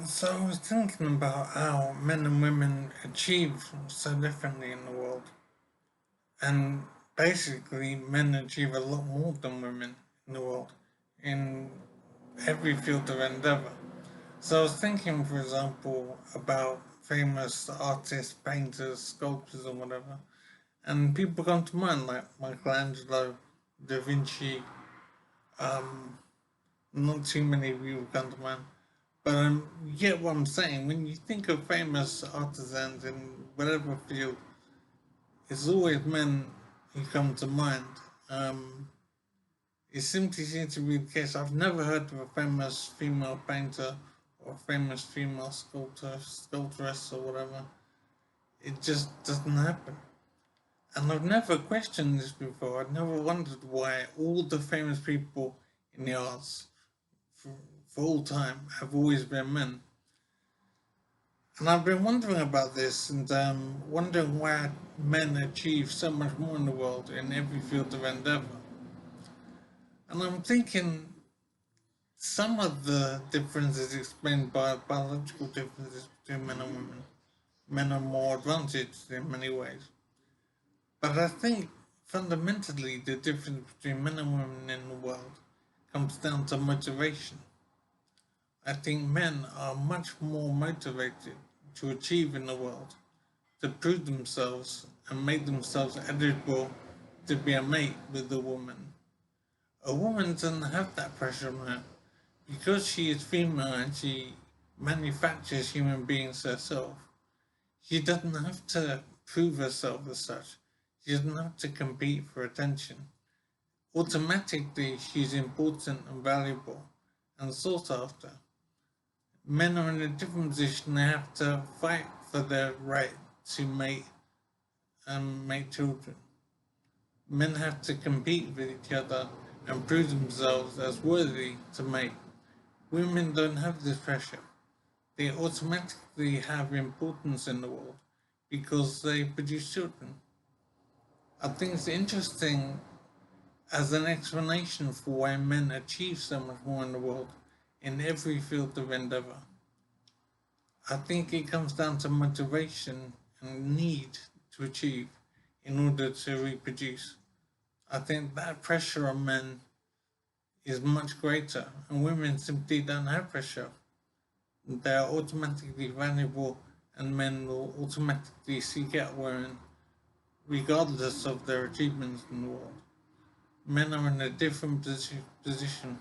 So I was thinking about how men and women achieve so differently in the world. And basically, men achieve a lot more than women in the world in every field of endeavour. So I was thinking, for example, about famous artists, painters, sculptors, or whatever. And people come to mind like Michelangelo, Da Vinci, um, not too many people come to mind. But you get what I'm saying. When you think of famous artisans in whatever field, it's always men who come to mind. It simply seems to be the case. I've never heard of a famous female painter or famous female sculptress or whatever. It just doesn't happen. And I've never questioned this before. I've never wondered why all the famous people in the arts for, for all time have always been men. And I've been wondering about this and wondering why men achieve so much more in the world in every field of endeavour. And I'm thinking some of the differences explained by biological differences between men and women. Men are more advantaged in many ways. But I think fundamentally the difference between men and women in the world comes down to motivation. I think men are much more motivated to achieve in the world, to prove themselves and make themselves eligible to be a mate with a woman. A woman doesn't have that pressure on her because she is female and she manufactures human beings herself. She doesn't have to prove herself as such. She doesn't have to compete for attention. Automatically, she's important and valuable and sought after. Men are in a different position. They have to fight for their right to mate and make children. Men have to compete with each other and prove themselves as worthy to mate. Women don't have this pressure. They automatically have importance in the world because they produce children. I think it's interesting as an explanation for why men achieve so much more in the world in every field of endeavour. I think it comes down to motivation and need to achieve in order to reproduce. I think that pressure on men is much greater, and women simply don't have pressure. They are automatically valuable, and men will automatically seek out women regardless of their achievements in the world. Men are in a different position.